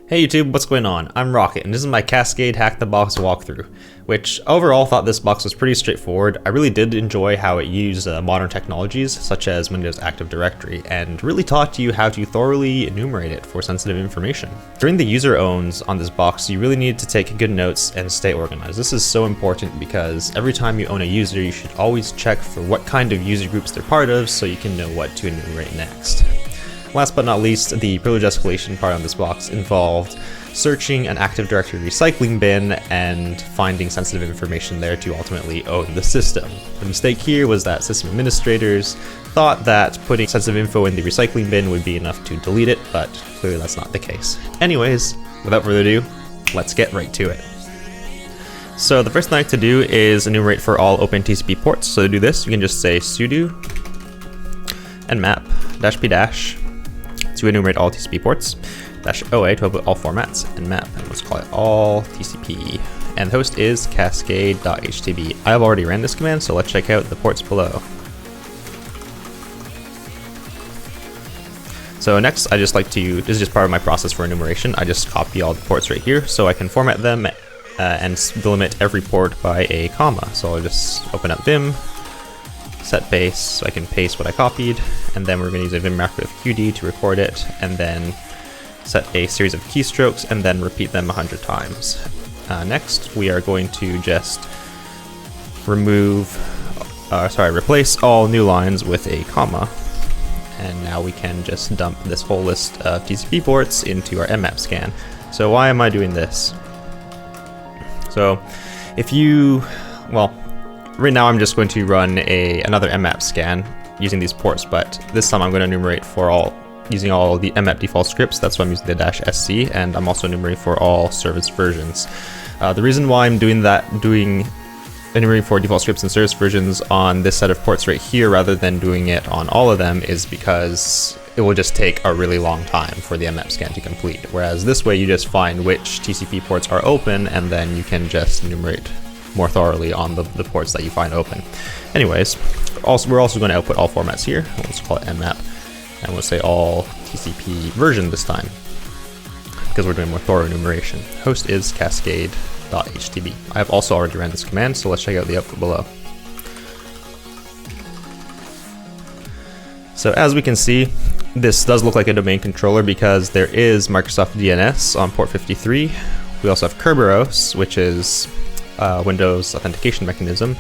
Hey YouTube, what's going on? I'm Rocket, and this is my Cascade HackTheBox walkthrough, which overall thought this box was pretty straightforward. I really did enjoy how it used modern technologies, such as Windows Active Directory, and really taught you how to thoroughly enumerate it for sensitive information. During the user owns on this box, you really need to take good notes and stay organized. This is so important because every time you own a user, you should always check for what kind of user groups they're part of so you can know what to enumerate next. Last but not least, the privilege escalation part on this box involved searching an Active Directory recycling bin and finding sensitive information there to ultimately own the system. The mistake here was that system administrators thought that putting sensitive info in the recycling bin would be enough to delete it, but clearly that's not the case. Anyways, without further ado, let's get right to it. So the first thing I like to do is enumerate for all open TCP ports. So to do this, you can just say sudo nmap -p- to enumerate all TCP ports, -OA to open all formats, and map, and let's call it all TCP. And the host is cascade.htb. I have already ran this command, so let's check out the ports below. So next, I just like to, this is just part of my process for enumeration, I just copy all the ports right here so I can format them and delimit every port by a comma. So I'll just open up Vim, set base, so I can paste what I copied, and then we're going to use a Vim macro with QD to record it, and then set a series of keystrokes, and then repeat them 100 times. Next, we are going to just replace all new lines with a comma, and now we can just dump this whole list of TCP ports into our nmap scan. So why am I doing this? So if you, well, right now I'm just going to run another nmap scan using these ports, but this time I'm going to enumerate for all, using all the nmap default scripts. That's why I'm using the -sc, and I'm also enumerating for all service versions. The reason why I'm doing that, enumerating for default scripts and service versions on this set of ports right here rather than doing it on all of them is because it will just take a really long time for the nmap scan to complete. Whereas this way you just find which TCP ports are open, and then you can just enumerate more thoroughly on the ports that you find open. Anyways, we're also going to output all formats here. Let's call it nmap, and we'll say all TCP version this time, because we're doing more thorough enumeration. Host is cascade.htb. I have also already ran this command, so let's check out the output below. So as we can see, this does look like a domain controller because there is Microsoft DNS on port 53. We also have Kerberos, which is Windows authentication mechanism,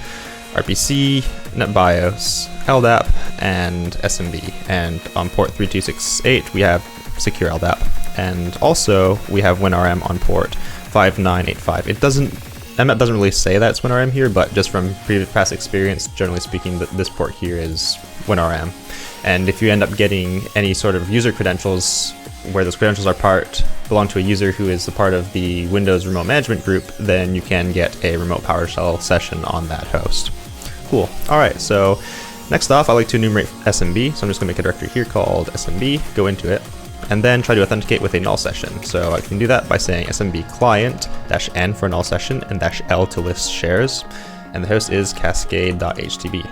RPC, NetBIOS, LDAP, and SMB. And on port 3268 we have secure LDAP, and also we have WinRM on port 5985. nmap doesn't really say that it's WinRM here, but just from past experience, generally speaking, this port here is WinRM. And if you end up getting any sort of user credentials where those credentials belong to a user who is a part of the Windows remote management group, then you can get a remote PowerShell session on that host. Cool. Alright, so next off, I like to enumerate SMB, so I'm just going to make a directory here called SMB, go into it, and then try to authenticate with a null session. So I can do that by saying SMB client -n for null session and -l to list shares, and the host is cascade.htb.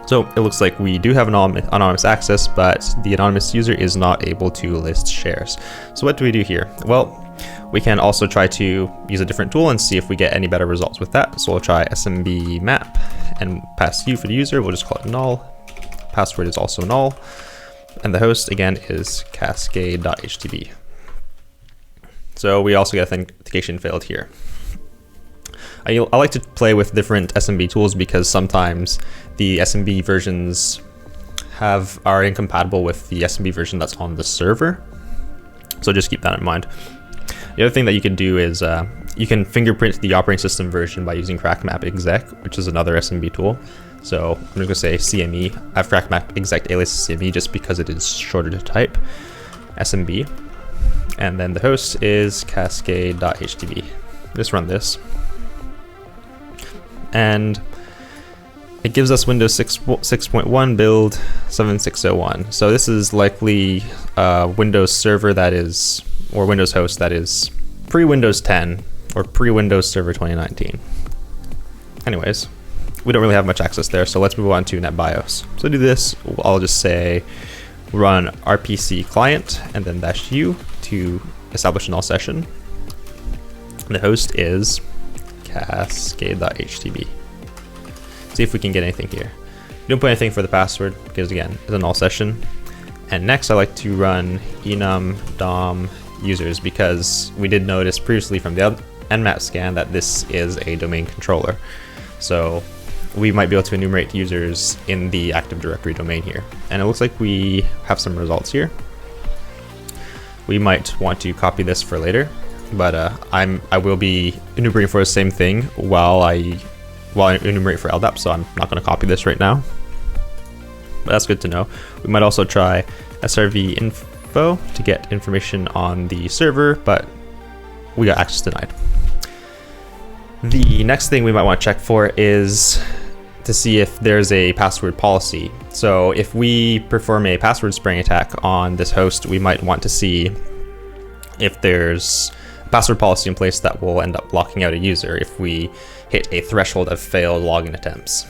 So it looks like we do have anonymous access, but the anonymous user is not able to list shares. So what do we do here? Well, we can also try to use a different tool and see if we get any better results with that. So we'll try SMB map and pass U for the user. We'll just call it null. Password is also null. And the host, again, is cascade.htb. So we also get authentication failed here. I like to play with different SMB tools because sometimes the SMB versions are incompatible with the SMB version that's on the server. So just keep that in mind. The other thing that you can do is you can fingerprint the operating system version by using crackmapexec, which is another SMB tool. So I'm just going to say CME. I have crackmapexec alias CME just because it is shorter to type. SMB. And then the host is cascade.htb. Just run this. And it gives us Windows 6.1 build 7601. So this is likely a Windows server that is, or Windows host that is pre-Windows 10 or pre-Windows Server 2019. Anyways, we don't really have much access there, so let's move on to NetBIOS. So to do this, I'll just say We'll run rpcclient and then -u to establish a null session. The host is cascade.htb. See if we can get anything here. We don't put anything for the password because again, it's a null session. And next I like to run enum dom users because we did notice previously from the nmap scan that this is a domain controller. So we might be able to enumerate users in the Active Directory domain here. And it looks like we have some results here. We might want to copy this for later, but I will be enumerating for the same thing while I enumerate for LDAP, so I'm not going to copy this right now. But that's good to know. We might also try srv info to get information on the server, but we got access denied. The next thing we might want to check for is to see if there's a password policy. So if we perform a password spraying attack on this host, we might want to see if there's a password policy in place that will end up locking out a user if we hit a threshold of failed login attempts.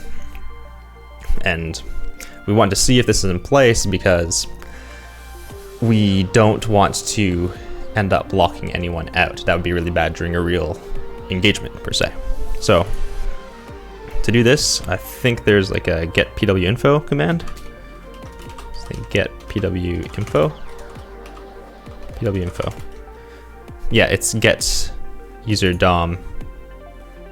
And we want to see if this is in place because we don't want to end up locking anyone out. That would be really bad during a real engagement per se. So to do this, I think there's like a get pwinfo command. So get pwinfo. Yeah, it's get user dom.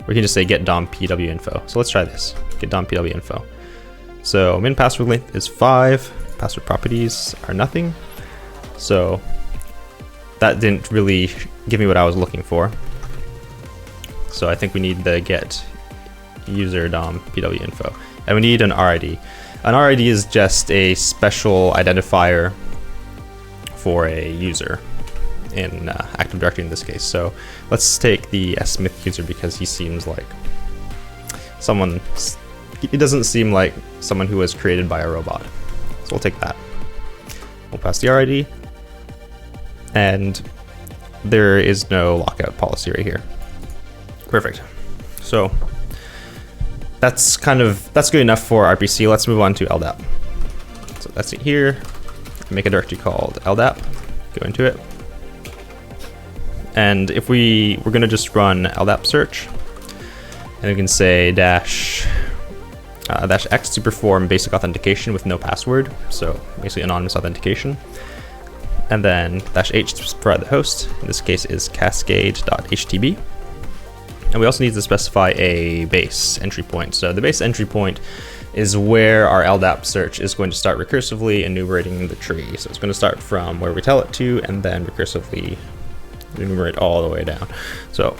We can just say get dom pwinfo. So let's try this. Get dom pwinfo. So min password length is 5. Password properties are nothing. So that didn't really give me what I was looking for. So I think we need the get user dom pwinfo, and we need an RID. An RID is just a special identifier for a user in Active Directory in this case. So let's take the smith user because he seems like someone. He doesn't seem like someone who was created by a robot. So we'll take that. We'll pass the RID, and there is no lockout policy right here. Perfect. So that's good enough for RPC. Let's move on to LDAP. So that's it here. Make a directory called LDAP. Go into it. And if we're gonna just run ldapsearch, and we can say dash X to perform basic authentication with no password. So basically anonymous authentication. And then -H to provide the host. In this case is cascade.htb. And we also need to specify a base entry point. So the base entry point is where our LDAP search is going to start recursively enumerating the tree. So it's going to start from where we tell it to and then recursively enumerate all the way down. So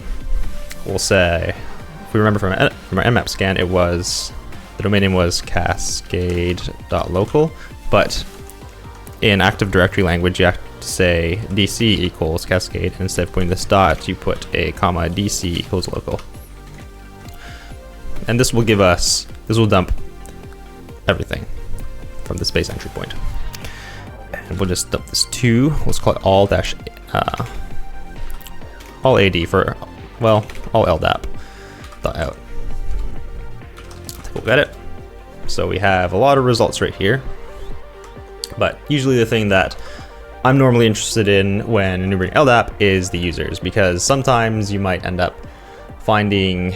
we'll say, if we remember from our nmap scan, the domain name was cascade.local, but in Active Directory language, you have to say DC equals cascade, and instead of putting this dot, you put a comma DC equals local. And this will dump everything from the space entry point. And we'll just dump this to, let's call it all AD for, well, all LDAP dot out. Take a look at it. So we have a lot of results right here. But usually the thing that I'm normally interested in when enumerating LDAP is the users, because sometimes you might end up finding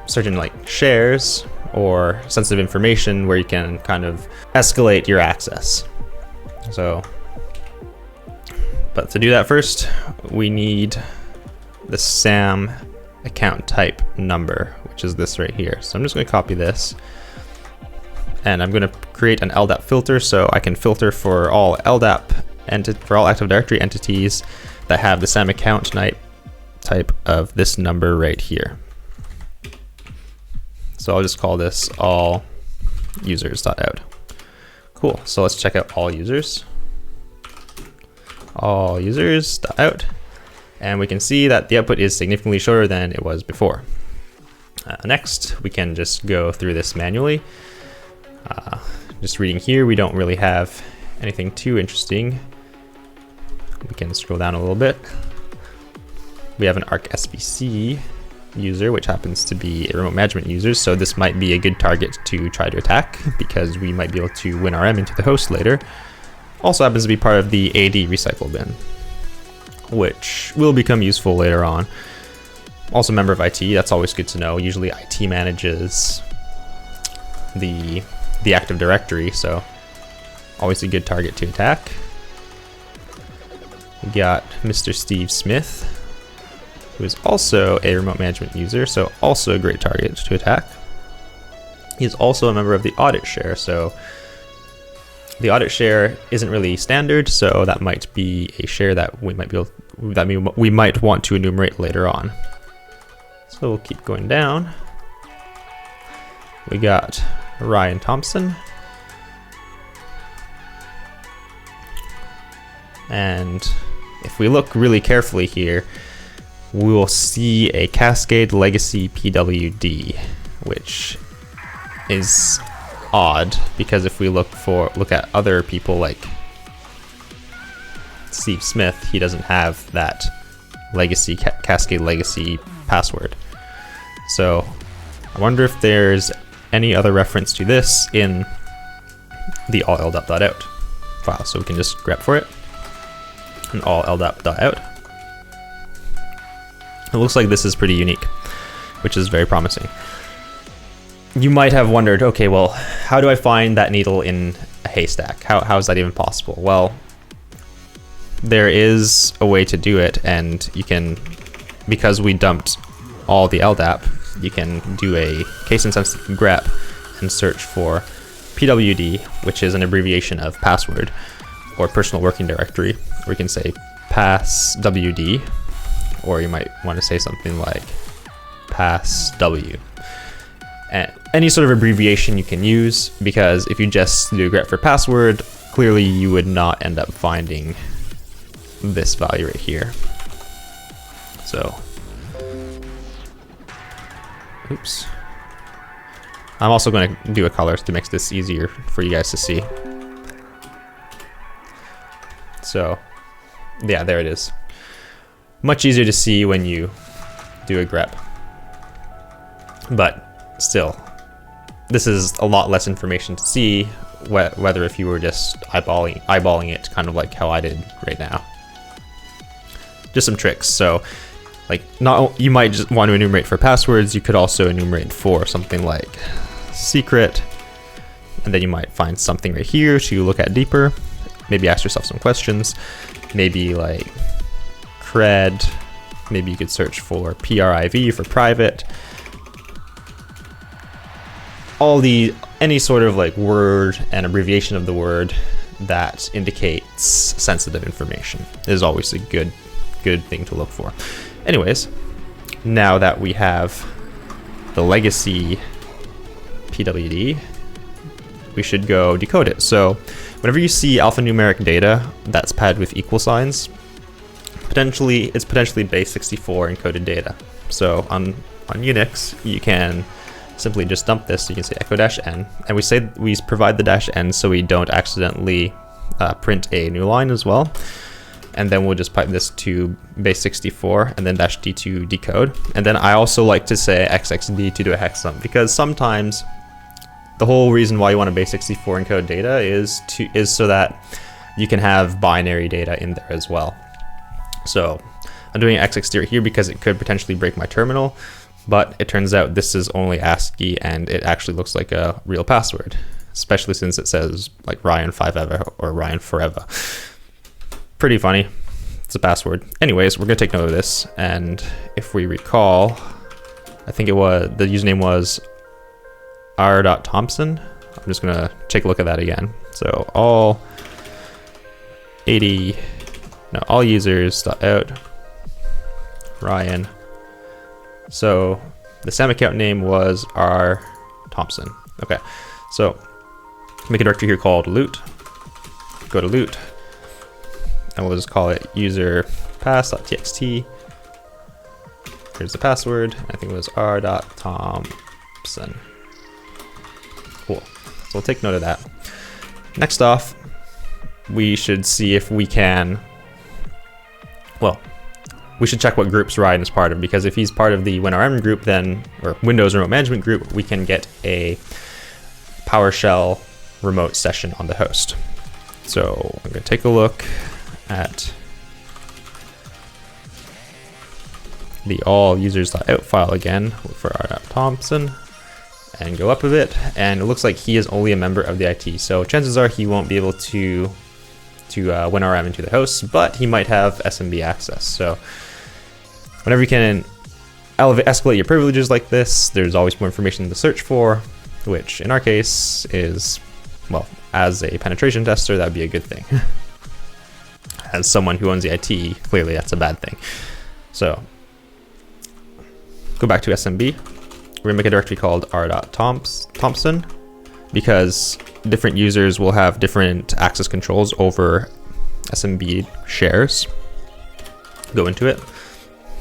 certain like shares or sensitive information where you can kind of escalate your access. So, but to do that first, we need the SAM account type number, which is this right here. So I'm just going to copy this. And I'm going to create an LDAP filter so I can filter for all LDAP for all Active Directory entities that have the SAM account type of this number right here. So I'll just call this all users.out. Cool. So let's check out all users. All users.out. And we can see that the output is significantly shorter than it was before. Next, we can just go through this manually. Just reading here, we don't really have anything too interesting. We can scroll down a little bit. We have an arksvc user, which happens to be a remote management user, so this might be a good target to try to attack because we might be able to WinRM into the host later. also happens to be part of the AD recycle bin, which will become useful later on. Also a member of IT, that's always good to know. Usually IT manages the Active Directory, so always a good target to attack. We got Mr. Steve Smith, who is also a remote management user, so also a great target to attack. He's also a member of the audit share, so the audit share isn't really standard, so that might be a share that we might want to enumerate later on. So we'll keep going down. We got Ryan Thompson. And if we look really carefully here, we will see a Cascade Legacy PWD, which is odd because if we look at other people like Steve Smith, he doesn't have that legacy Cascade Legacy password. So I wonder if there's any other reference to this in the all ldap.out file. So we can just grep for it and all ldap.out. It looks like this is pretty unique, which is very promising. You might have wondered, okay, well, how do I find that needle in a haystack? How is that even possible? Well, there is a way to do it, and you can, because we dumped all the LDAP, you can do a case-insensitive grep and search for PWD, which is an abbreviation of password or personal working directory, or you can say passwd, or you might want to say something like passw. And any sort of abbreviation you can use, because if you just do a grep for password, clearly you would not end up finding this value right here. So, oops. I'm also going to do a color to make this easier for you guys to see. So, yeah, there it is. Much easier to see when you do a grep. But still, this is a lot less information to see, whether if you were just eyeballing it, kind of like how I did right now. Just some tricks. So, like, you might just want to enumerate for passwords. You could also enumerate for something like secret, and then you might find something right here to look at deeper. Maybe ask yourself some questions. Maybe like cred. Maybe you could search for priv for private. Any sort of like word and abbreviation of the word that indicates sensitive information is always a good thing to look for. Anyways, now that we have the legacy PWD, we should go decode it. So whenever you see alphanumeric data that's padded with equal signs, it's potentially base 64 encoded data. So on Unix, you can simply just dump this. So you can say echo -n, and we provide the -n so we don't accidentally print a new line as well. And then we'll just pipe this to base 64 and then -d to decode. And then I also like to say xxd to do a hex sum, because sometimes the whole reason why you want a base 64 encode data is so that you can have binary data in there as well. So I'm doing xxd right here because it could potentially break my terminal, but it turns out this is only ASCII and it actually looks like a real password, especially since it says like Ryan 5ever or Ryan forever. Pretty funny. It's a password. Anyways, we're gonna take note of this, and if we recall, I think the username was r.thompson. I'm just gonna take a look at that again. So all users.out Ryan. So the SAM account name was R Thompson. Okay, so make a directory here called loot. Go to loot, and we'll just call it user pass.txt. Here's the password. I think it was r.thompson. Cool. So we'll take note of that. Next off, we should see if we can, we should check what groups Ryan is part of, because if he's part of the WinRM group, then, or Windows Remote Management group, we can get a PowerShell remote session on the host. So I'm going to take a look at the all users.out file again for r.thompson and go up a bit, and it looks like he is only a member of the IT. So chances are he won't be able to WinRM into the host, but he might have SMB access. So whenever you can escalate your privileges like this, there's always more information to search for, which in our case is, well, as a penetration tester, that would be a good thing. As someone who owns the IT, clearly that's a bad thing. So go back to SMB. We're gonna make a directory called r.thompson because different users will have different access controls over SMB shares. Go into it.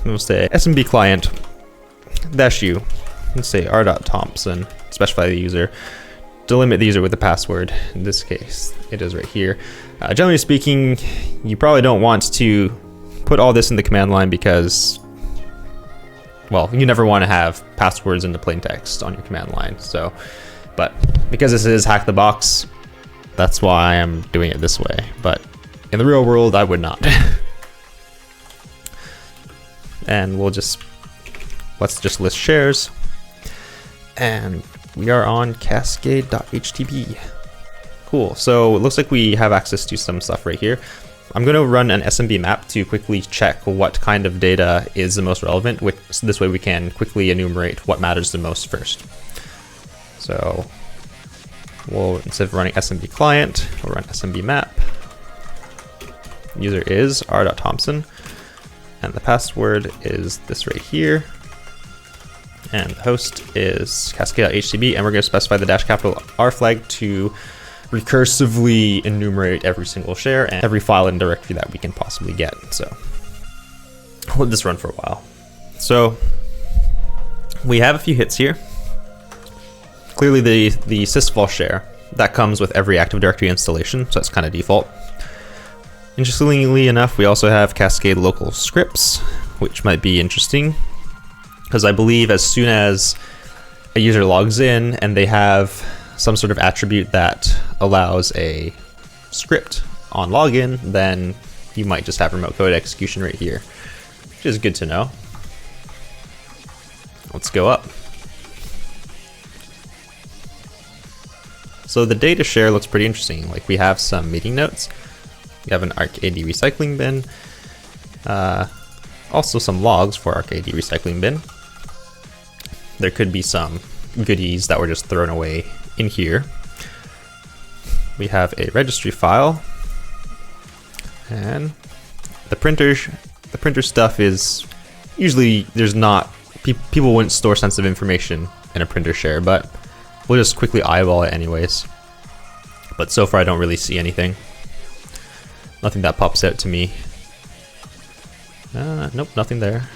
We'll say SMB client -u. Let's say r.thompson. Specify the user. Delimit the user with the password. In this case, it is right here. Generally speaking, you probably don't want to put all this in the command line because, well, you never want to have passwords in the plain text on your command line. So, but because this is Hack the Box, that's why I'm doing it this way. But in the real world, I would not. And let's just list shares. And we are on cascade.htb. Cool, so it looks like we have access to some stuff right here. I'm going to run an SMB map to quickly check what kind of data is the most relevant, which this way we can quickly enumerate what matters the most first. So we'll, instead of running SMB client, we'll run SMB map. User is r.thompson, and the password is this right here. And the host is cascade.htb, and we're going to specify the -R flag to recursively enumerate every single share and every file and directory that we can possibly get. So I'll let this run for a while. So we have a few hits here. Clearly the sysvol share, that comes with every Active Directory installation, so that's kind of default. Interestingly enough, we also have Cascade local scripts, which might be interesting, because I believe as soon as a user logs in and they have some sort of attribute that allows a script on login, then you might just have remote code execution right here, which is good to know. Let's go up. So the data share looks pretty interesting. Like, we have some meeting notes. We have an ArkAD recycling bin. Also some logs for ArkAD recycling bin. There could be some goodies that were just thrown away in here. We have a registry file, and the printer stuff is usually people wouldn't store sensitive information in a printer share, but we'll just quickly eyeball it anyways. But so far I don't really see anything. Nothing that pops out to me. Nope, nothing there.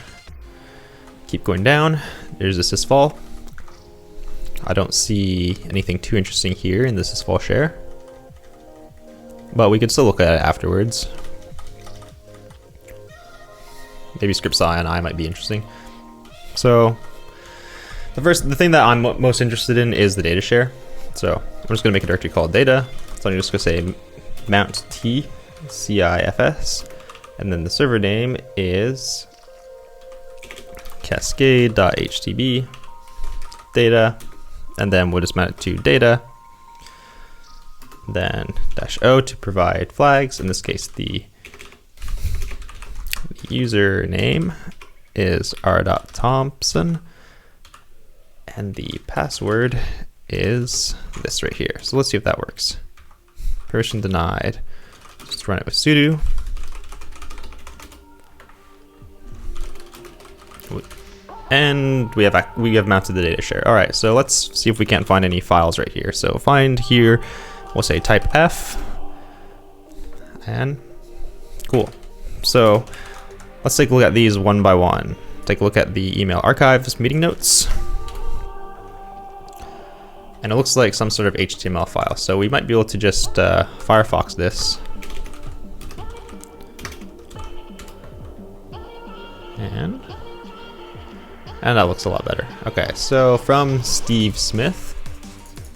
Keep going down. There's a sysvol. I don't see anything too interesting here in the sysvol share, but we could still look at it afterwards. Maybe scripts INI might be interesting. So the thing that I'm most interested in is the data share. So I'm just going to make a directory called data. So I'm just going to say mount t cifs, and then the server name is cascade.htb data, and then we'll just mount it to data, then -o to provide flags. In this case, the username is r.thompson, and the password is this right here. So let's see if that works. Permission denied. Just run it with sudo. And we have mounted the data share. All right, so let's see if we can't find any files right here. So find here, we'll say type F, and cool. So let's take a look at these one by one. Take a look at the email archives meeting notes. And it looks like some sort of HTML file. So we might be able to just Firefox this. And that looks a lot better. Okay, so from Steve Smith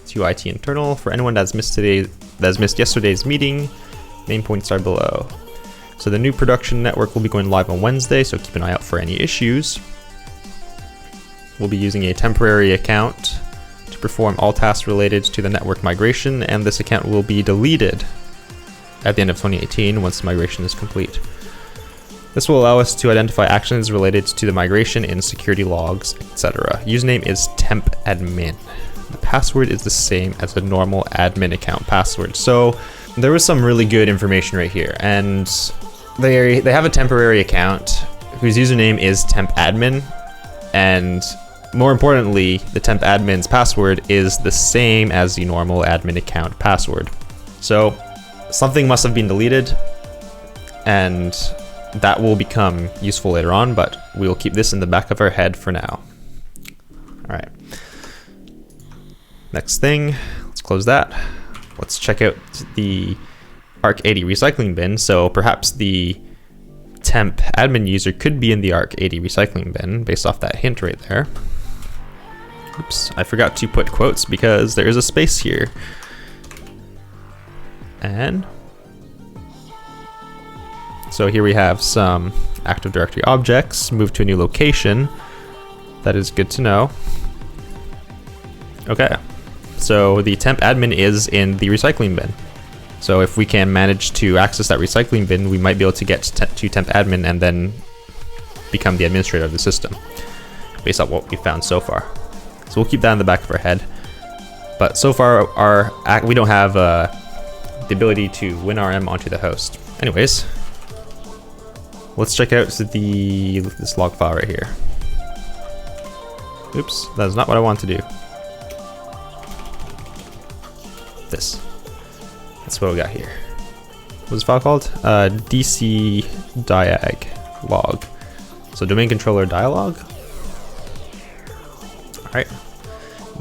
to IT internal, for anyone that's missed yesterday's meeting, Main points are below. So the new production network will be going live on Wednesday, so keep an eye out for any issues. We'll be using a temporary account to perform all tasks related to the network migration, and this account will be deleted at the end of 2018 once the migration is complete. This will allow us to identify actions related to the migration in security logs, etc. Username is TempAdmin. The password is the same as a normal admin account password. So there was some really good information right here, and they have a temporary account whose username is TempAdmin, and more importantly, the TempAdmin's password is the same as the normal admin account password. So something must have been deleted, and that will become useful later on, but we will keep this in the back of our head for now. All right. Next thing, let's close that. Let's check out the ARK80 recycling bin. So perhaps the TempAdmin user could be in the ARK80 recycling bin based off that hint right there. Oops, I forgot to put quotes because there is a space here. And so here we have some Active Directory objects moved to a new location. That is good to know. Okay, so the TempAdmin is in the recycling bin. So if we can manage to access that recycling bin, we might be able to get to TempAdmin and then become the administrator of the system, based on what we found so far. So we'll keep that in the back of our head. But so far, we don't have the ability to WinRM onto the host. Anyways, let's check out this log file right here. Oops, that is not what I want to do. This. That's what we got here. What's this file called? DC diag log. So domain controller dialog. All right.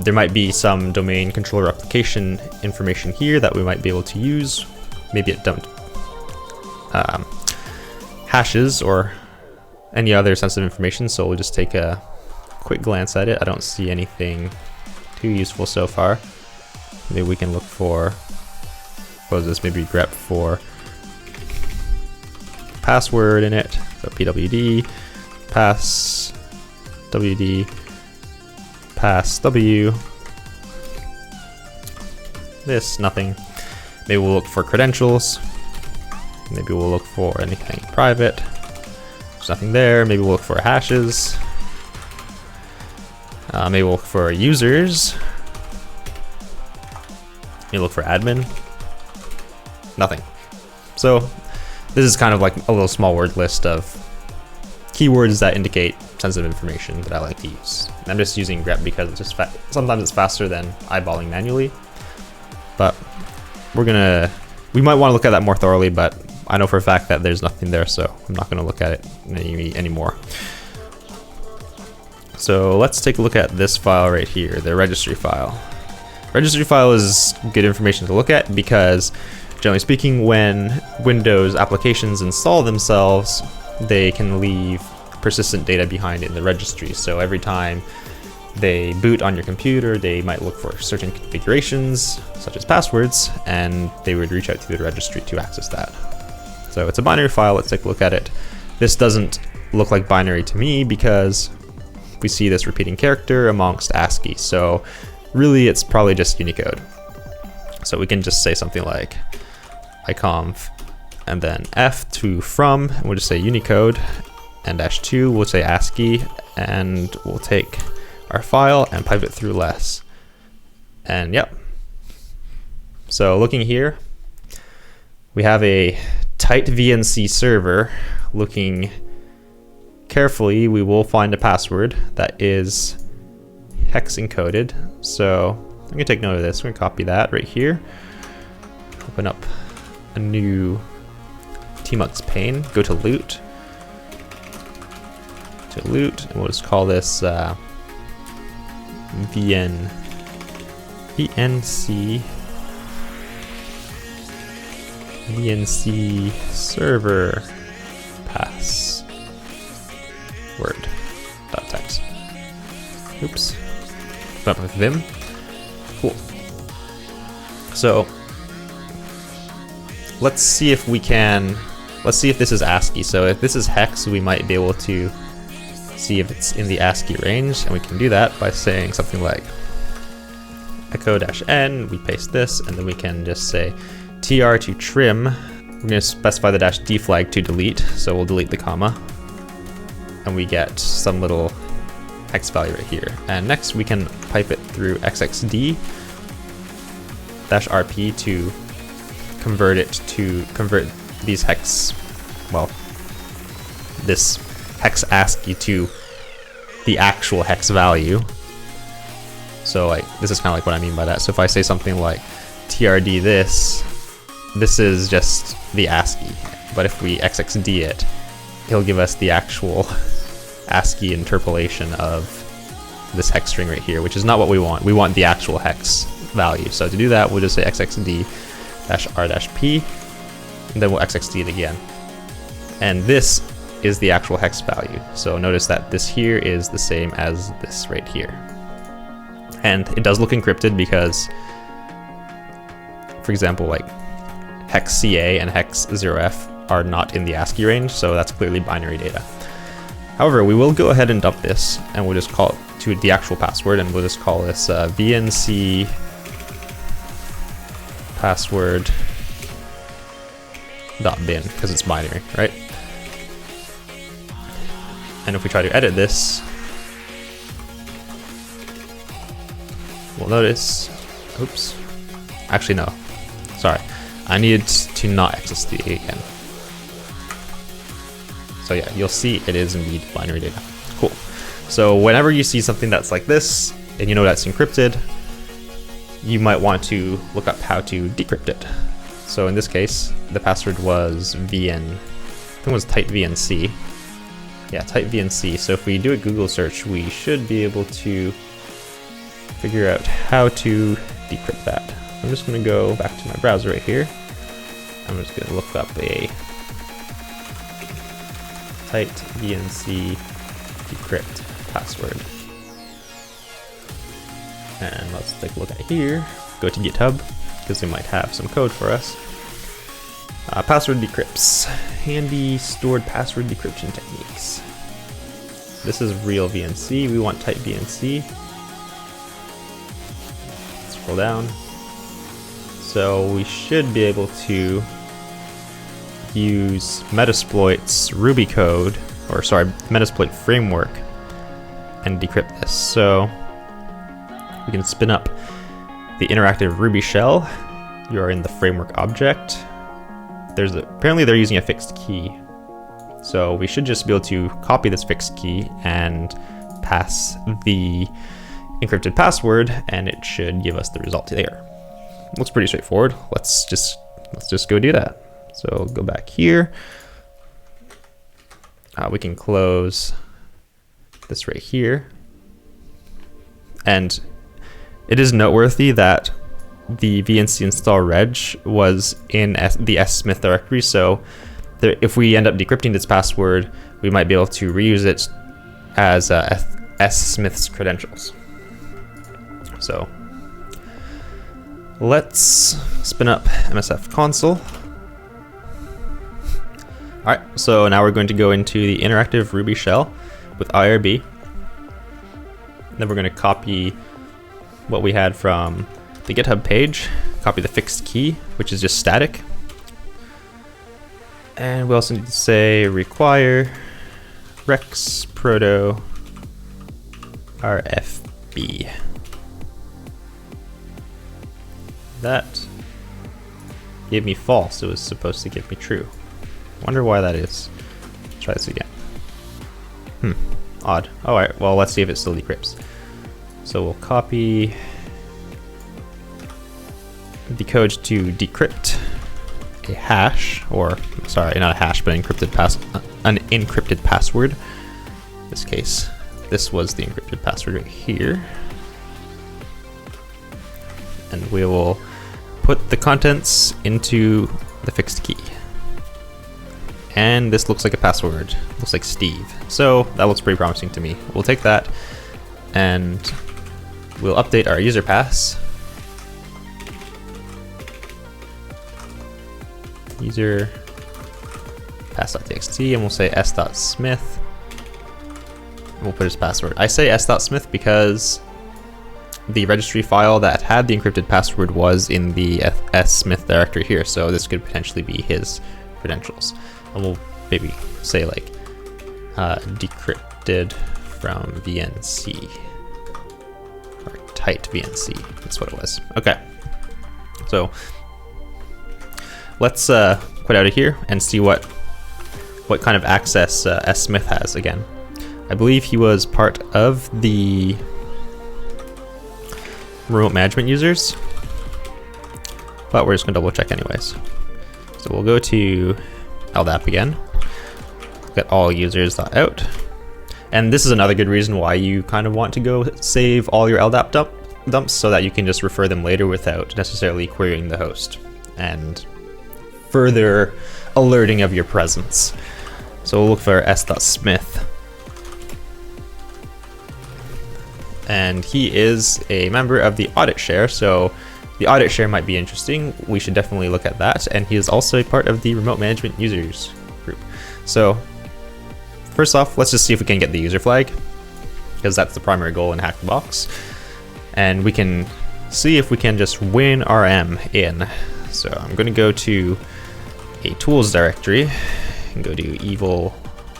There might be some domain controller application information here that we might be able to use. Maybe it don't. Hashes or any other sensitive information, so we'll just take a quick glance at it. I don't see anything too useful so far. Maybe we can look for, what is this, maybe grep for password in it, so pwd, pass, wd, pass, w, this, nothing. Maybe we'll look for credentials. Maybe we'll look for anything private. There's nothing there. Maybe we'll look for hashes. Maybe we'll look for users. Maybe look for admin. Nothing. So this is kind of like a little small word list of keywords that indicate sensitive information that I like to use. I'm just using grep because it's just sometimes it's faster than eyeballing manually. But we might want to look at that more thoroughly, but I know for a fact that there's nothing there, so I'm not going to look at it anymore. So let's take a look at this file right here, the registry file. Registry file is good information to look at because, generally speaking, when Windows applications install themselves, they can leave persistent data behind in the registry. So every time they boot on your computer, they might look for certain configurations, such as passwords, and they would reach out to the registry to access that. So it's a binary file. Let's take a look at it. This doesn't look like binary to me because we see this repeating character amongst ASCII. So really, it's probably just Unicode. So we can just say something like iconv and then F to from, and we'll just say Unicode, and -2, we'll say ASCII, and we'll take our file and pipe it through less. And yep. So looking here, we have a TightVNC server. Looking carefully, we will find a password that is hex encoded. So I'm gonna take note of this. We're gonna copy that right here. Open up a new tmux pane. Go to loot. And we'll just call this VNC server pass word.txt. Oops. Up with Vim. Cool. So let's see if this is ASCII. So if this is hex, we might be able to see if it's in the ASCII range, and we can do that by saying something like echo-n, we paste this, and then we can just say tr to trim. We're going to specify the -d flag to delete, so we'll delete the comma, and we get some little hex value right here. And next we can pipe it through xxd -rp to convert these hex, well, this hex ASCII to the actual hex value. So like, this is kind of like what I mean by that. So if I say something like trd this is just the ASCII, but if we xxd it, he'll give us the actual ASCII interpolation of this hex string right here, which is not what we want. We want the actual hex value. So to do that, we'll just say xxd -r-p, and then we'll xxd it again. And this is the actual hex value. So notice that this here is the same as this right here. And it does look encrypted because, for example, like hex CA and hex 0F are not in the ASCII range, so that's clearly binary data. However, we will go ahead and dump this, and we'll just call it to the actual password, and we'll just call this VNC password .bin, because it's binary, right? And if we try to edit this, we'll notice, oops, actually no, sorry, I needed to not XSD again. So yeah, you'll see it is indeed binary data. Cool. So whenever you see something that's like this, and you know that's encrypted, you might want to look up how to decrypt it. So in this case, the password was I think it was TightVNC. Yeah, TightVNC. So if we do a Google search, we should be able to figure out how to decrypt that. I'm just going to go back to my browser right here. I'm just going to look up a TightVNC decrypt password. And let's take a look at it here. Go to GitHub, because they might have some code for us. Password decrypts. Handy stored password decryption techniques. This is real VNC. We want TightVNC. Scroll down. So we should be able to use Metasploit's Ruby code, or sorry, Metasploit framework, and decrypt this. So we can spin up the interactive Ruby shell. You are in the framework object. Apparently they're using a fixed key. So we should just be able to copy this fixed key and pass the encrypted password, and it should give us the result there. Looks pretty straightforward. Let's just go do that. So go back here. We can close this right here. And it is noteworthy that the VNC install reg was in the smith directory, so if we end up decrypting this password, we might be able to reuse it as smith's credentials. So let's spin up MSF console. Alright, so now we're going to go into the interactive Ruby shell with IRB. Then we're going to copy what we had from the GitHub page, copy the fixed key, which is just static. And we also need to say require rex proto rfb. That gave me false. It was supposed to give me true. Wonder why that is. Let's try this again. Odd. Alright, well, let's see if it still decrypts. So we'll copy the code to decrypt a hash, or sorry, not a hash, but an encrypted password. In this case, this was the encrypted password right here. And we will put the contents into the fixed key. And this looks like a password. Looks like Steve. So that looks pretty promising to me. We'll take that and we'll update our user pass. user pass.txt, and we'll say s.smith. We'll put his password. I say s.smith because the registry file that had the encrypted password was in the smith directory here, so this could potentially be his credentials. And we'll maybe say like decrypted from VNC, or TightVNC, that's what it was. Okay, so let's quit out of here and see what kind of access smith has again. I believe he was part of the remote management users, but we're just gonna double check anyways. So we'll go to LDAP again, get all users.out, and this is another good reason why you kind of want to go save all your LDAP dumps so that you can just refer them later without necessarily querying the host and further alerting of your presence. So we'll look for s.smith. And he is a member of the audit share, so the audit share might be interesting. We should definitely look at that. And he is also a part of the remote management users group. So first off, let's just see if we can get the user flag, because that's the primary goal in HackTheBox. And we can see if we can just WinRM in. So I'm going to go to a tools directory and go to evil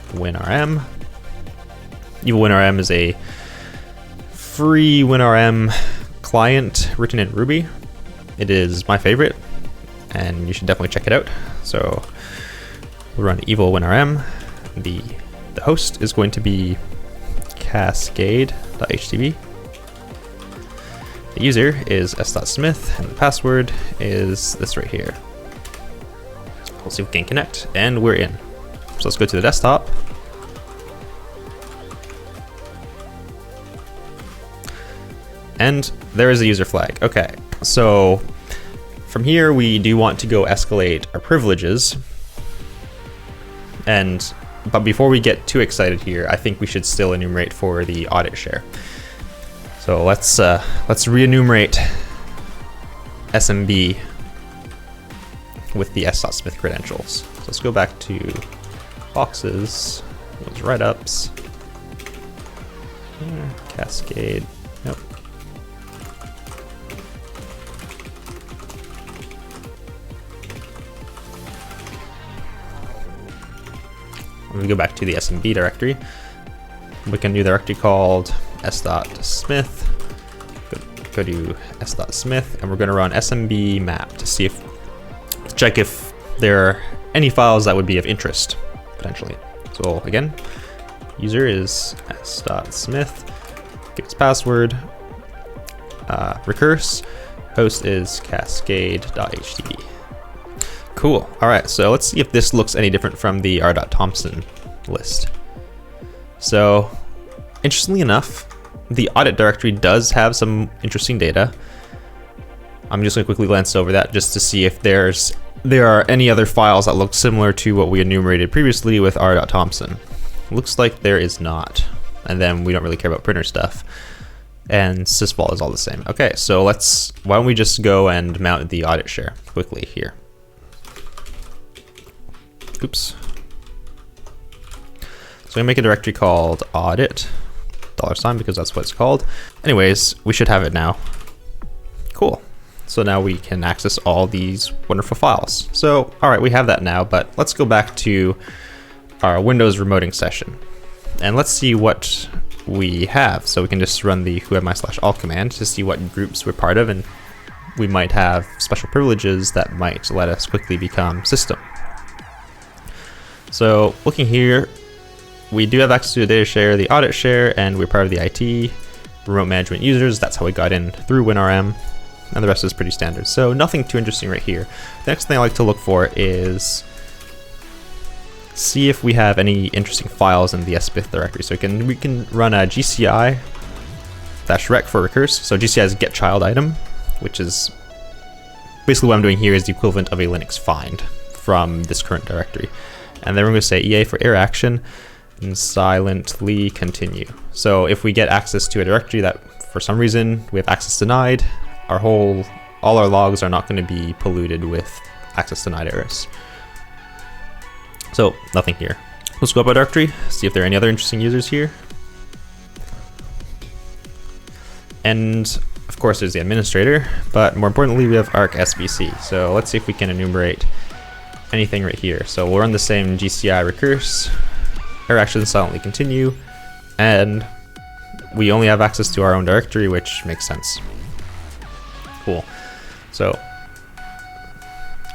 WinRM. Evil WinRM is a free WinRM client written in Ruby. It is my favorite, and you should definitely check it out. So we'll run evil WinRM. The host is going to be cascade.htb. The user is s.smith, and the password is this right here. We'll see if we can connect, and we're in. So let's go to the desktop. And there is a user flag. Okay, so from here we do want to go escalate our privileges. But before we get too excited here, I think we should still enumerate for the audit share. So let's re-enumerate SMB with the s.smith credentials. So let's go back to boxes, those write-ups, Cascade. Nope. When we go back to the SMB directory, we can do the directory called s.smith, go to s.smith, and we're going to run smb map to check if there are any files that would be of interest, potentially. So again, user is s.smith, give its password, recurse, host is cascade.htb. Cool. All right, so let's see if this looks any different from the r.thompson list. So interestingly enough, the audit directory does have some interesting data. I'm just going to quickly glance over that just to see if there are any other files that look similar to what we enumerated previously with r.thompson. Looks like there is not. And then we don't really care about printer stuff. And sysvol is all the same. Okay, so why don't we just go and mount the audit share quickly here. Oops. So we make a directory called audit, $, because that's what it's called. Anyways, we should have it now. Cool. So now we can access all these wonderful files. So, all right, we have that now, but let's go back to our Windows remoting session. And let's see what we have. So we can just run the whoami/all command to see what groups we're part of, and we might have special privileges that might let us quickly become system. So looking here, we do have access to the data share, the audit share, and we're part of the IT, remote management users. That's how we got in through WinRM, and the rest is pretty standard. So nothing too interesting right here. The next thing I like to look for is see if we have any interesting files in the smith directory. So we can run a gci-rec for recurse. So GCI is get child item, which is basically what I'm doing here is the equivalent of a Linux find from this current directory. And then we're going to say EA for error action and silently continue. So if we get access to a directory that for some reason we have access denied, all our logs are not going to be polluted with access denied errors. So nothing here. Let's go up our directory, see if there are any other interesting users here. And of course there's the administrator, but more importantly we have arksvc. So let's see if we can enumerate anything right here. So we'll run the same GCI recurse, or actually silently continue, and we only have access to our own directory, which makes sense. Cool. So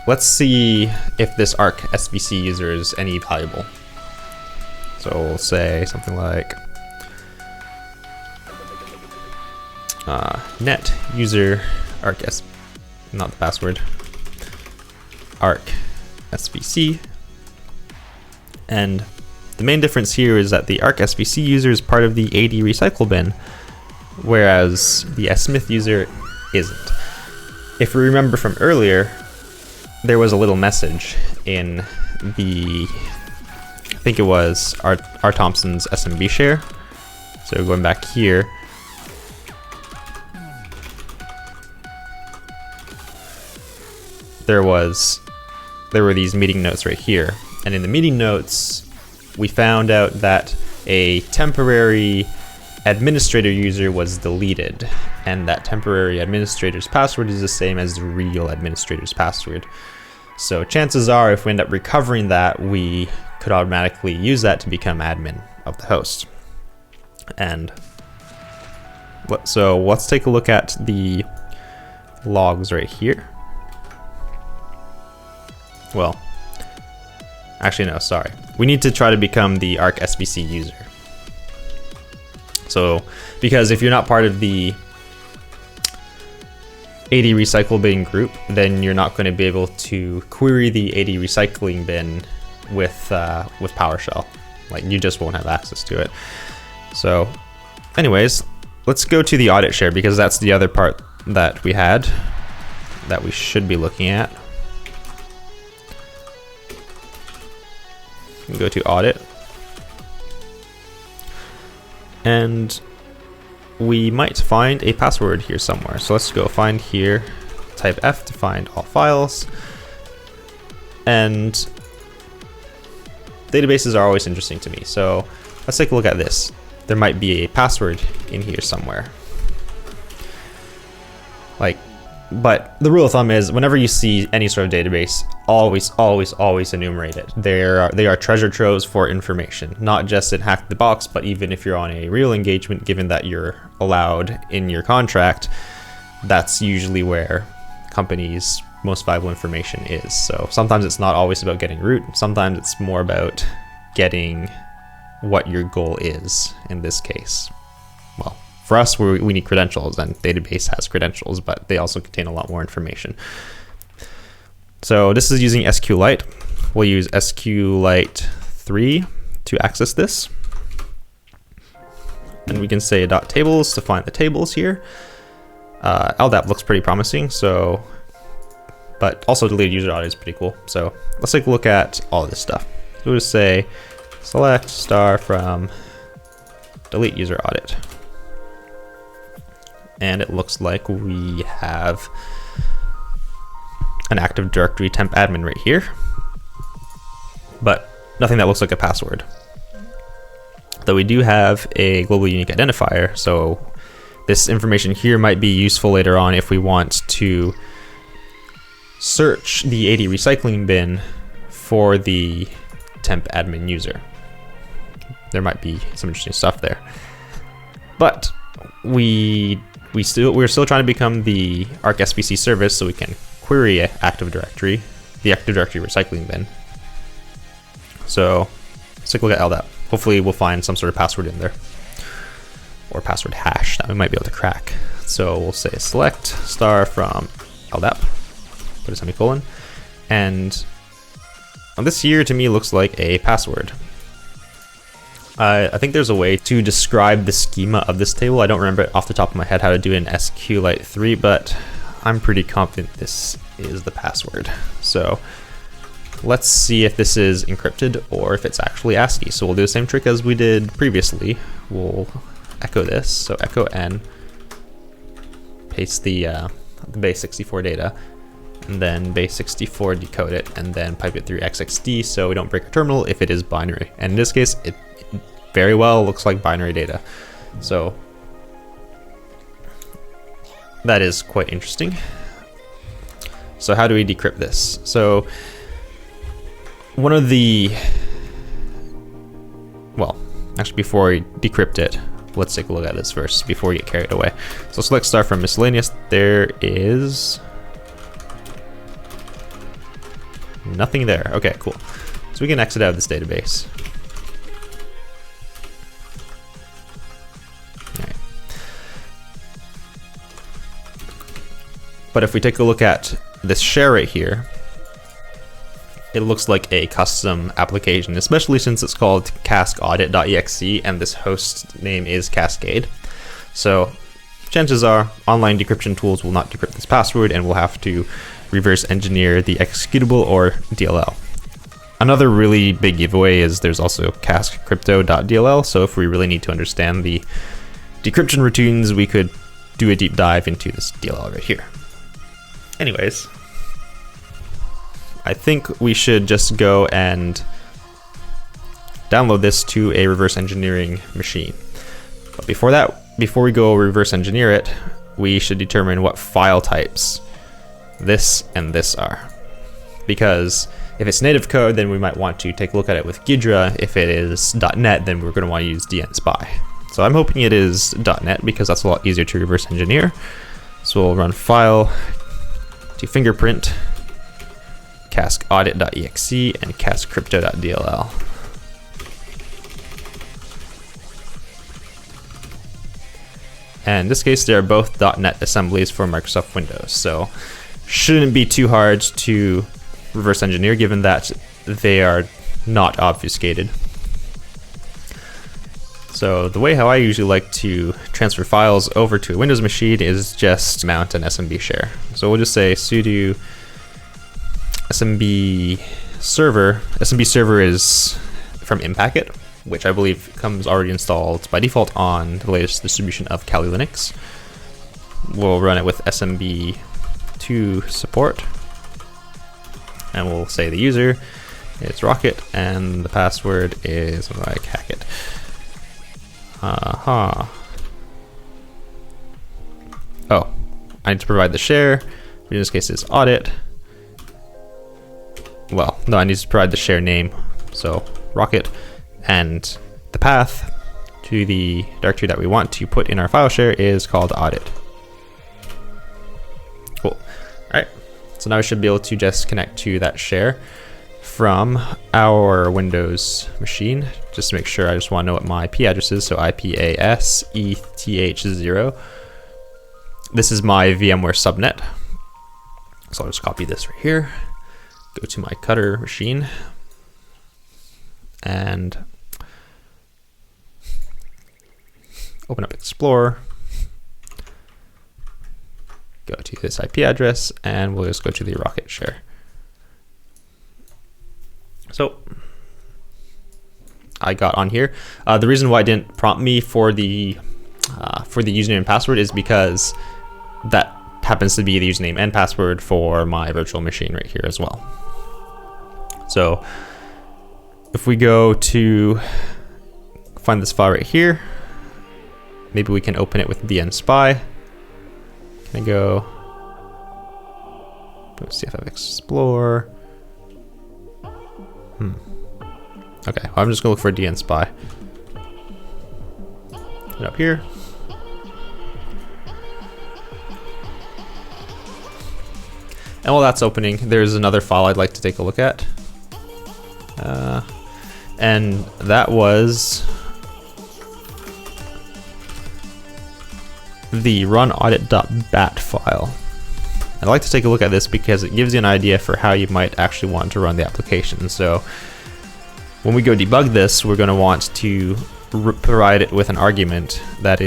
let's see if this arksvc user is any valuable. So we'll say something like net user not the password, arksvc. And the main difference here is that the arksvc user is part of the AD recycle bin, whereas the smith user isn't. If we remember from earlier, there was a little message in the, I think it was R. Thompson's SMB share. So going back here, there were these meeting notes right here, and in the meeting notes we found out that a temporary administrator user was deleted, and that temporary administrator's password is the same as the real administrator's password. So chances are, if we end up recovering that, we could automatically use that to become admin of the host. And so let's take a look at the logs right here. Well, actually no, sorry. We need to try to become the arksvc user. So, because if you're not part of the AD recycle bin group, then you're not going to be able to query the AD recycling bin with PowerShell. Like, you just won't have access to it. So, anyways, let's go to the audit share, because that's the other part that we had that we should be looking at. Go to audit, and we might find a password here somewhere. So let's go find here, type F to find all files. And databases are always interesting to me, so let's take a look at this. There might be a password in here somewhere. But the rule of thumb is, whenever you see any sort of database, always enumerate it. They are treasure troves for information, not just in HackTheBox, but even if you're on a real engagement, given that you're allowed in your contract, that's usually where companies' most valuable information is. So sometimes it's not always about getting root, sometimes it's more about getting what your goal is in this case. Well, for us, we need credentials, and database has credentials, but they also contain a lot more information. So this is using SQLite. We'll use SQLite 3 to access this. And we can say .tables to find the tables here. LDAP looks pretty promising, so, but also deleted user audit is pretty cool. So let's take a look at all this stuff. So we'll just say select star from delete user audit. And it looks like we have an Active Directory TempAdmin right here, but nothing that looks like a password. Though we do have a global unique identifier, so this information here might be useful later on if we want to search the AD recycling bin for the TempAdmin user. There might be some interesting stuff there, but we're still trying to become the arksvc service, so we can query Active Directory, the Active Directory recycling bin. So let's take a look at LDAP. Hopefully we'll find some sort of password in there, or password hash that we might be able to crack. So we'll say select star from LDAP, put a semicolon, and this here to me looks like a password. I think there's a way to describe the schema of this table. I don't remember off the top of my head how to do it in SQLite 3, but I'm pretty confident this is the password. So let's see if this is encrypted or if it's actually ASCII. So we'll do the same trick as we did previously. We'll echo this, so echo n, paste the base 64 data, and then base64 decode it, and then pipe it through XXD so we don't break our terminal if it is binary. And in this case, it very well looks like binary data. So that is quite interesting. So how do we decrypt this? So one of the, well, actually before we decrypt it, let's take a look at this first before we get carried away. So select star from miscellaneous. There is nothing there. Okay, cool. So we can exit out of this database. All right. But if we take a look at this share right here, it looks like a custom application, especially since it's called cask-audit.exe and this host name is Cascade. So chances are online decryption tools will not decrypt this password and we'll have to reverse engineer the executable or DLL. Another really big giveaway is there's also caskcrypto.dll, so if we really need to understand the decryption routines, we could do a deep dive into this DLL right here. Anyways, I think we should just go and download this to a reverse engineering machine. But before that, before we go reverse engineer it, we should determine what file types this and this are. Because if it's native code, then we might want to take a look at it with Ghidra. If it is .NET, then we're going to want to use dnspy. So I'm hoping it is .NET because that's a lot easier to reverse engineer. So we'll run file to fingerprint cask-audit.exe and caskcrypto.dll. And in this case, they are both .NET assemblies for Microsoft Windows, so shouldn't be too hard to reverse engineer given that they are not obfuscated. So the way how I usually like to transfer files over to a Windows machine is just mount an SMB share. So we'll just say sudo SMB server. SMB server is from Impacket, which I believe comes already installed by default on the latest distribution of Kali Linux. We'll run it with SMB2 support, and we'll say the user is Rocket and the password is like Hackett. Oh, I need to provide the share, which in this case is audit. Well, no, I need to provide the share name, so Rocket, and the path to the directory that we want to put in our file share is called audit. Cool. All right, so now we should be able to just connect to that share from our Windows machine. Just to make sure, I just want to know what my IP address is, so IPAS-ETH0. This is my VMware subnet. So I'll just copy this right here, go to my Cutter machine, and open up Explorer, go to this IP address, and we'll just go to the Rocket share. So I got on here. The reason why it didn't prompt me for the username and password is because that happens to be the username and password for my virtual machine right here as well. So if we go to find this file right here, maybe we can open it with dnspy. Can I go CFF Explorer? Okay, well, I'm just gonna look for dnspy. Put it up here. And while that's opening, there's another file I'd like to take a look at. And that was the runaudit.bat file. I'd like to take a look at this because it gives you an idea for how you might actually want to run the application. So when we go debug this, we're going to want to provide it with an argument that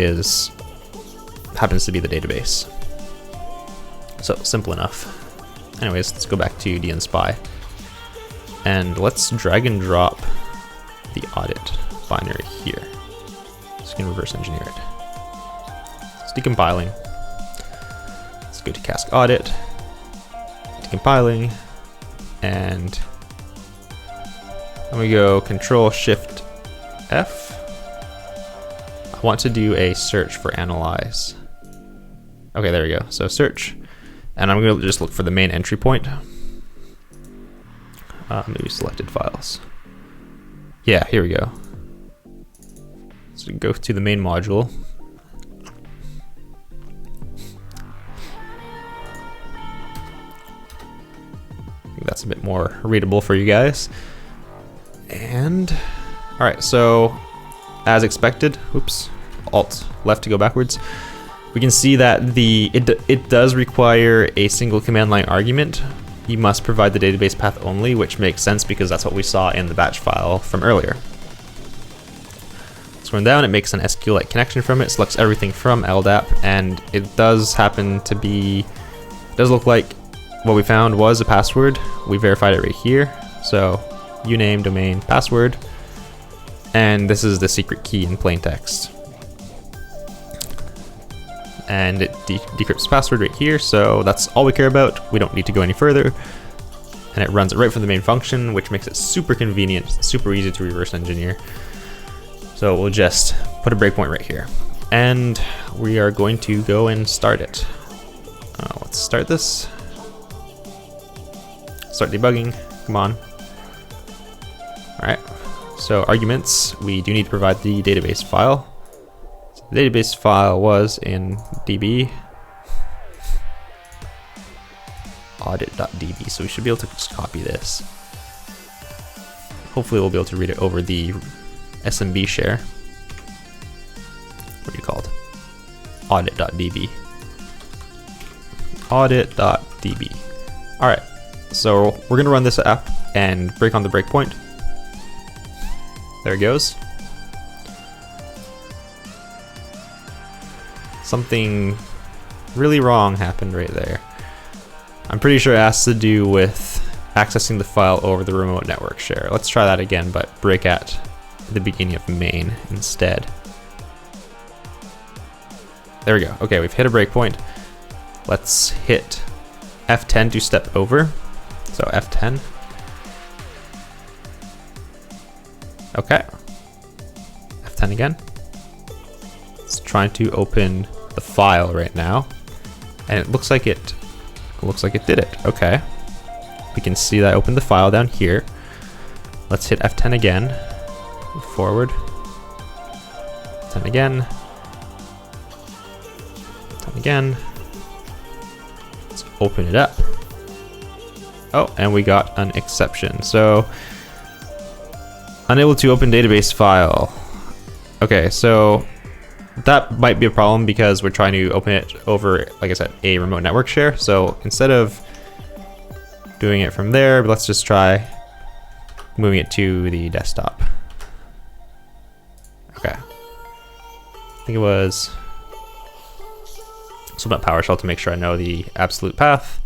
happens to be the database. So simple enough. Anyways, let's go back to dnspy and let's drag and drop the audit binary here. So you can reverse engineer it. It's decompiling. Let's go to cask audit, decompiling, and then we go Control-Shift F. I want to do a search for analyze. Okay, there we go. So search, and I'm going to just look for the main entry point. Maybe selected files. Yeah, here we go. So we go to the main module. I think that's a bit more readable for you guys. And all right, so as expected, oops, Alt left to go backwards. We can see that it does require a single command line argument. You must provide the database path only, which makes sense because that's what we saw in the batch file from earlier. Scrolling down, it makes an SQLite connection from it, selects everything from LDAP, and it does happen to be, it does look like what we found was a password. We verified it right here. So uname, domain, password, and this is the secret key in plain text. And it decrypts password right here, so that's all we care about. We don't need to go any further. And it runs it right from the main function, which makes it super convenient, super easy to reverse engineer. So we'll just put a breakpoint right here. And we are going to go and start it. Let's start this. Start debugging, come on. All right, so arguments, we do need to provide the database file. The database file was in db audit.db, so we should be able to just copy this. Hopefully we'll be able to read it over the SMB share. What are you called? Audit.db. Audit.db. All right, so we're gonna run this app and break on the breakpoint. There it goes. Something really wrong happened right there. I'm pretty sure it has to do with accessing the file over the remote network share. Let's try that again, but break at the beginning of main instead. There we go. Okay, we've hit a breakpoint. Let's hit F10 to step over. So F10. Okay. F10 again. It's trying to open the file right now, and it looks like it did it. Okay, we can see that I opened the file down here. Let's hit F10 again. Move forward. F10 again. F10 again. Let's open it up. Oh, and we got an exception. So unable to open database file. Okay, so that might be a problem because we're trying to open it over, like I said, a remote network share. So instead of doing it from there, let's just try moving it to the desktop. Okay. I think it was something about PowerShell to make sure I know the absolute path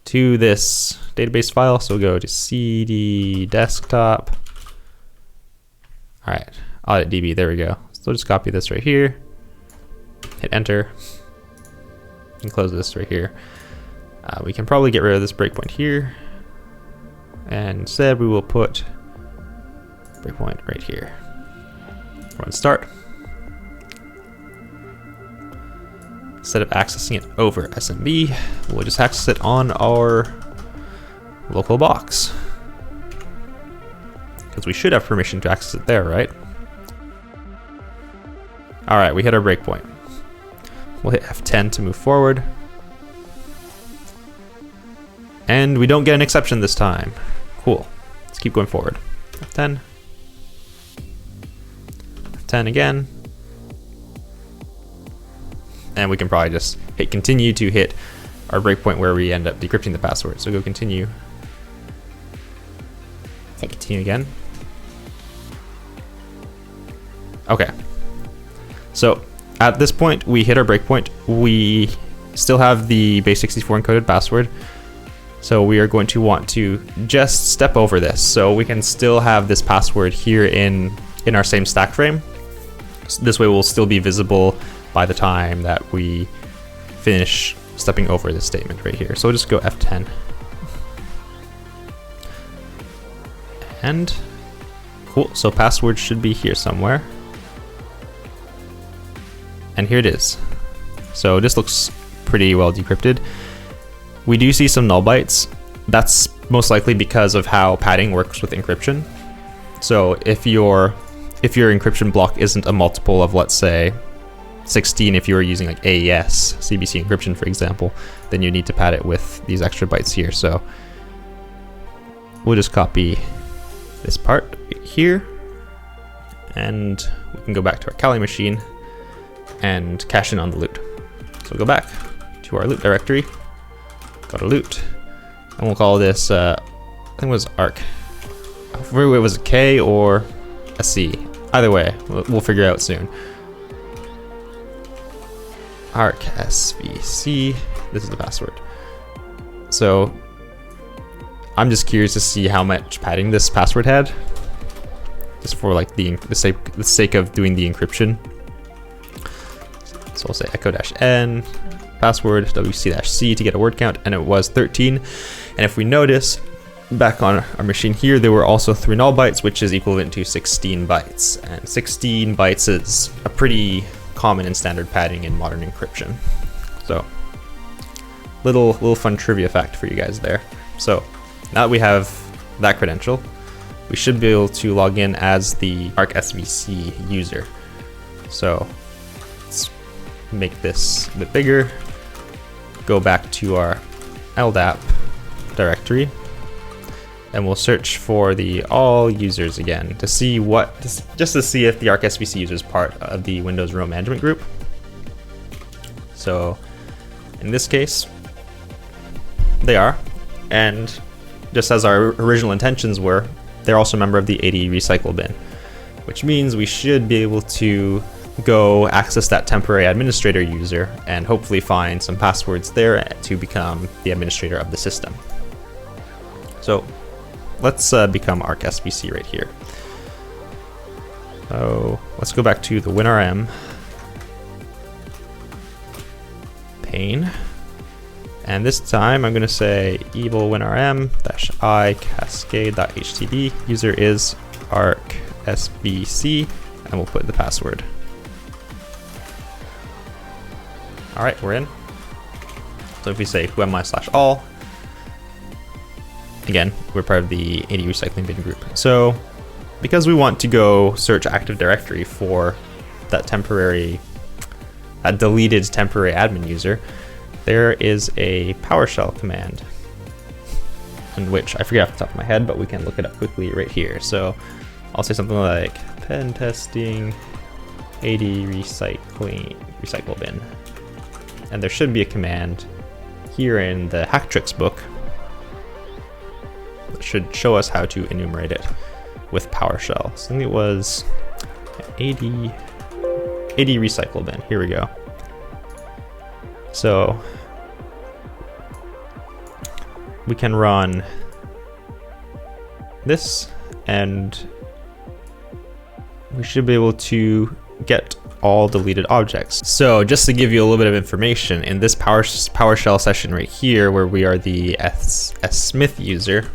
to this database file. So we'll go to cd desktop. All right, audit DB, there we go. So just copy this right here, hit enter, and close this right here. We can probably get rid of this breakpoint here, and instead we will put breakpoint right here. Run start. Instead of accessing it over SMB, we'll just access it on our local box, because we should have permission to access it there, right? All right, we hit our breakpoint. We'll hit F10 to move forward. And we don't get an exception this time. Cool. Let's keep going forward. F10. F10 again. And we can probably just hit continue to hit our breakpoint where we end up decrypting the password. So go continue. Hit continue again. Okay. So at this point, we hit our breakpoint. We still have the base64 encoded password. So we are going to want to just step over this. So we can still have this password here in our same stack frame. So this way we'll still be visible by the time that we finish stepping over this statement right here. So we'll just go F10. And cool, so password should be here somewhere. And here it is. So this looks pretty well decrypted. We do see some null bytes. That's most likely because of how padding works with encryption. So if your encryption block isn't a multiple of, let's say, 16, if you were using like AES, CBC encryption, for example, then you need to pad it with these extra bytes here. So we'll just copy this part here, and we can go back to our Kali machine and cache in on the loot. So go back to our loot directory, go to loot, and we'll call this, I think it was arc. I forget it was a K or a C. Either way, we'll figure out soon. arksvc, this is the password. So I'm just curious to see how much padding this password had, just for like the sake of doing the encryption. So we'll say echo-n password wc-c to get a word count, and it was 13. And if we notice back on our machine here, there were also 3 null bytes, which is equivalent to 16 bytes. And 16 bytes is a pretty common and standard padding in modern encryption. So little fun trivia fact for you guys there. So now that we have that credential, we should be able to log in as the arksvc user. So let's make this a bit bigger, go back to our LDAP directory, and we'll search for the all users again to see just to see if the arksvc user is part of the Windows row management group. So in this case, they are, and just as our original intentions were, they're also a member of the AD recycle bin, which means we should be able to go access that temporary administrator user and hopefully find some passwords there to become the administrator of the system. So let's become arksvc right here. So let's go back to the WinRM pane. And this time I'm going to say evil winrm-i cascade.htb. User is arksvc, and we'll put the password. All right, we're in. So if we say whoami/all, again, we're part of the AD recycling bin group. So because we want to go search Active Directory for that deleted temporary admin user, there is a PowerShell command, in which I forget off the top of my head, but we can look it up quickly right here. So I'll say something like pentesting AD recycle bin, and there should be a command here in the hack tricks book that should show us how to enumerate it with PowerShell. So I think it was AD recycle bin. Here we go. So we can run this, and we should be able to get all deleted objects. So just to give you a little bit of information, in this PowerShell session right here, where we are the smith user,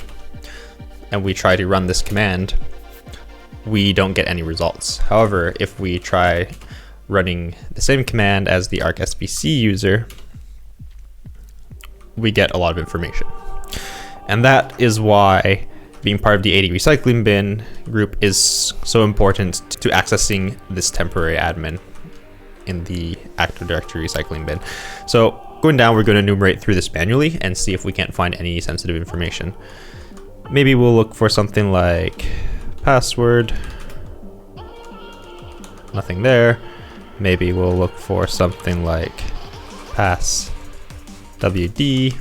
and we try to run this command, we don't get any results. However, if we try running the same command as the arksvc user, we get a lot of information. And that is why being part of the AD recycling bin group is so important to accessing this temporary admin in the Active Directory recycling bin. So going down, we're going to enumerate through this manually and see if we can't find any sensitive information. Maybe we'll look for something like password, nothing there. Maybe we'll look for something like pass WD,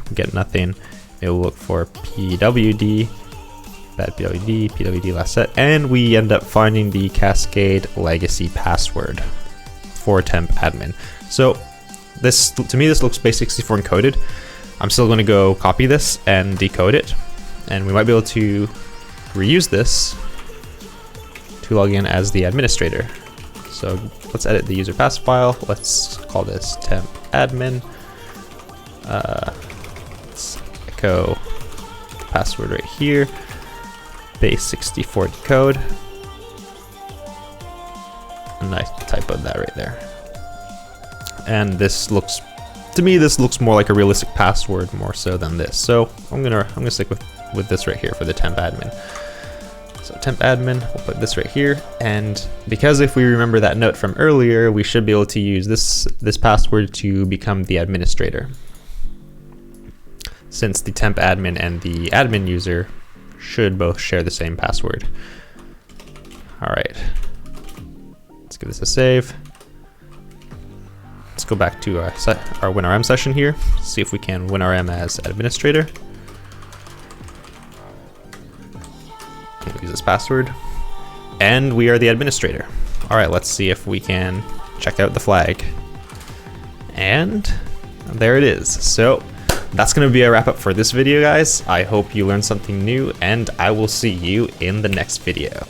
we get nothing. Maybe we'll look for PWD, bad PWD last set, and we end up finding the Cascade legacy password for TempAdmin. So this, to me, this looks base64 encoded. I'm still going to go copy this and decode it, and we might be able to reuse this to log in as the administrator. So let's edit the user pass file. Let's call this TempAdmin. Let's echo the password right here. base 64 decode. And I typoed that right there. And this looks, to me, this looks more like a realistic password more so than this. So I'm gonna stick with this right here for the TempAdmin. So TempAdmin, we'll put this right here. And because if we remember that note from earlier, we should be able to use this password to become the administrator, since the TempAdmin and the admin user should both share the same password. All right, let's give this a save. Let's go back to our WinRM session here, see if we can WinRM as administrator. We'll use this password, and we are the administrator. All right, let's see if we can check out the flag. And there it is. So that's going to be a wrap up for this video, guys. I hope you learned something new, and I will see you in the next video.